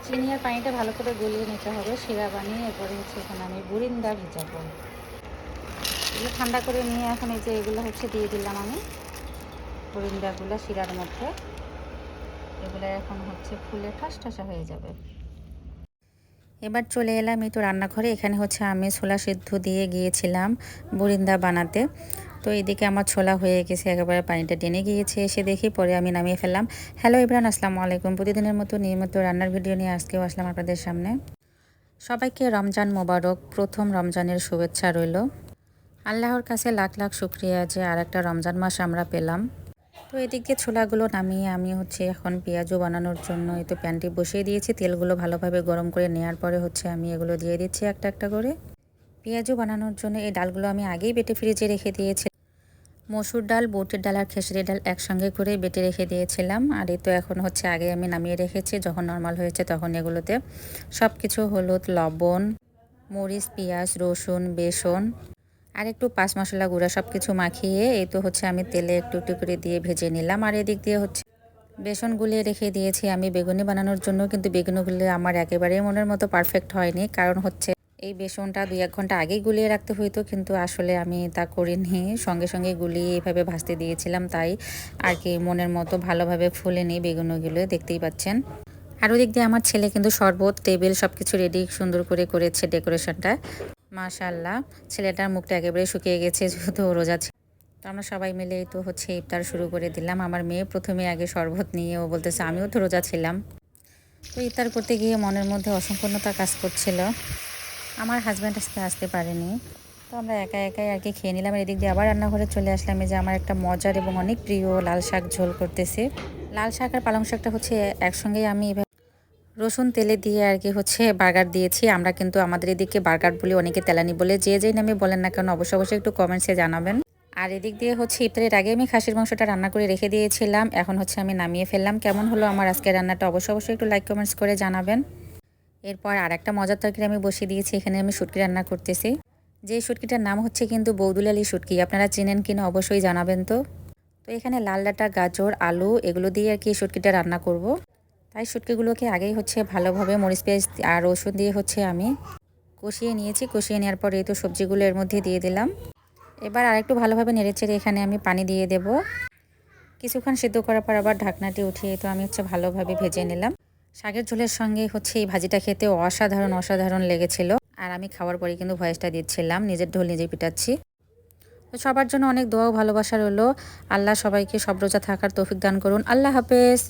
চিনি আর পানিটা ভালো করে গলিয়ে নিতে হবে, শিরা বানিয়ে। এরপরে হচ্ছে এখানে আমি বুরিন্দা ভিজাবো। এগুলো ঠান্ডা করে নিয়ে এখন এই যে এগুলো হচ্ছে দিয়ে দিলাম আমি বুরিন্দাগুলো শিরার মধ্যে। এগুলো এখন হচ্ছে ফুলে ঠাসা হয়ে যাবে। এবার চলে এলাম এই তো রান্নাঘরে। এখানে হচ্ছে আমি ছোলা সিদ্ধ দিয়ে গিয়েছিলাম বুরিন্দা বানাতে। তো এদিকে আমার ছোলা হয়ে গেছে, একেবারে পানিটা টেনে গিয়েছে। এসে দেখি, পরে আমি নামিয়ে ফেললাম। হ্যালো ইব্রান, আসসালামু আলাইকুম। প্রতিদিনের মতো নিয়মিত রান্নার ভিডিও নিয়ে আজকেও আসলাম আপনাদের সামনে। সবাইকে রমজান মোবারক, প্রথম রমজানের শুভেচ্ছা রইল। আল্লাহর কাছে লাখ লাখ শুক্রিয়া যে আর একটা রমজান মাস আমরা পেলাম। তো এদিক দিয়ে ছোলাগুলো নামিয়ে আমি হচ্ছে এখন পেঁয়াজও বানানোর জন্য এই তো প্যানটি বসিয়ে দিয়েছি। তেলগুলো ভালোভাবে গরম করে নেওয়ার পরে হচ্ছে আমি এগুলো দিয়ে দিচ্ছি একটা একটা করে। পেঁয়াজও বানানোর জন্য এই ডালগুলো আমি আগেই বেটে ফ্রিজে রেখে দিয়েছি। মসুর ডাল, বুটের ডাল আর খেসারি ডাল একসঙ্গে করে বেটে রেখে দিয়েছিলাম। আর এই তো এখন হচ্ছে আগে আমি নামিয়ে রেখেছি, যখন নর্মাল হয়েছে তখন এগুলোতে সব কিছু হলুদ, লবণ, মরিচ, পেঁয়াজ, রসুন, বেসন আর একটু পাঁচ মশলা গুঁড়া সব কিছু মাখিয়ে এই তো হচ্ছে আমি তেলে একটু একটু করে দিয়ে ভেজে নিলাম। আর এদিক দিয়ে হচ্ছে বেসন গুলিয়ে রেখে দিয়েছি আমি বেগুনি বানানোর জন্য। কিন্তু বেগুনিগুলো আমার একেবারেই মনের মতো পারফেক্ট হয়নি, কারণ হচ্ছে এই বেসনটা 2-1 ঘন্টা আগেই গুলিয়ে রাখতে হইতো, কিন্তু আসলে আমি তা করিনি। সঙ্গে সঙ্গে গুলিয়ে এইভাবে ভাজতে দিয়েছিলাম, তাই আর কি মনের মতো ভালোভাবে ফুলেনি বেগুনিগুলো, দেখতেই পাচ্ছেন। আর ওদিক দিয়ে আমার ছেলে কিন্তু শরবত, টেবিল সব কিছু রেডি সুন্দর করে করেছে ডেকোরেশনটা। মাশাআল্লাহ, ছেলেটার মুখটা একেবারে শুকিয়ে গেছে, যেহেতু রোজা ছিল। তো আমরা সবাই মিলে তো হচ্ছে ইফতার শুরু করে দিলাম। আমার মেয়ে প্রথমে আগে শরবত নিয়ে ও বলতেছে আমিও তো রোজা ছিলাম। তো ইফতার করতে গিয়ে মনের মধ্যে অসম্পূর্ণতা কাজ করছিল। আমার হাজব্যান্ড আজকে আসতে পারেনি, তো আমরা একা একাই আর কি খেয়ে নিলাম। এদিক দিয়ে আবার রান্নাঘরে চলে আসলাম। এই যে আমার একটা মজার এবং অনেক প্রিয় লাল শাক ঝোল করতেছে। লাল শাক আর পালং শাকটা হচ্ছে একসঙ্গেই আমি রসুন তেলে দিয়ে আর কি হচ্ছে বার্গার দিয়েছি। আমরা কিন্তু আমাদের এদিকে বার্গার বলি, অনেকে তেলানি বলে। যে যেই নামে বলেন না কেন অবশ্যই একটু কমেন্টসে জানাবেন। আর এদিক দিয়ে হচ্ছে ইফতারের আগে আমি খাসির মাংসটা রান্না করে রেখে দিয়েছিলাম। এখন হচ্ছে আমি নামিয়ে ফেললাম। কেমন হলো আমার আজকের রান্নাটা অবশ্যই একটু লাইক কমেন্টস করে জানাবেন। এরপর আর একটা মজার তরকারি আমি বসিয়ে দিয়েছি। এখানে আমি শুটকি রান্না করতেছি। যে শুটকিটার নাম হচ্ছে কিন্তু বৌদুলালি শুটকি, আপনারা চেনেন কিনা অবশ্যই জানাবেন। তো এখানে লাল ডাঁটা, গাজর, আলু এগুলো দিয়ে আর কি শুটকিটা রান্না করব। তাই শুটকিগুলোকে আগেই হচ্ছে ভালোভাবে মরিচ, পেঁয়াজ আর রসুন দিয়ে হচ্ছে আমি কষিয়ে নিয়েছি। কষিয়ে নেওয়ার পরে এই তো সবজিগুলো এর মধ্যে দিয়ে দিলাম। এবার আরেকটু ভালোভাবে নেড়েচেড়ে এখানে আমি পানি দিয়ে দেব। কিছুক্ষণ সিদ্ধ করার পর আবার ঢাকনাটি উঠিয়ে তো আমি হচ্ছে ভালোভাবে ভেজে নিলাম। শাকের ঝোলের সঙ্গে হচ্ছে এই ভাজিটা খেতে অসাধারণ লেগেছিল। আর আমি খাওয়ার পরে কিন্তু ভয়েসটা দিচ্ছিলাম, নিজের ঢোল নিজেই পিটাচ্ছি। তো সবার জন্য অনেক দোয়া ও ভালোবাসা রইলো। আল্লাহ সবাইকে সব রোজা থাকার তৌফিক দান করুন। আল্লাহ হাফেজ।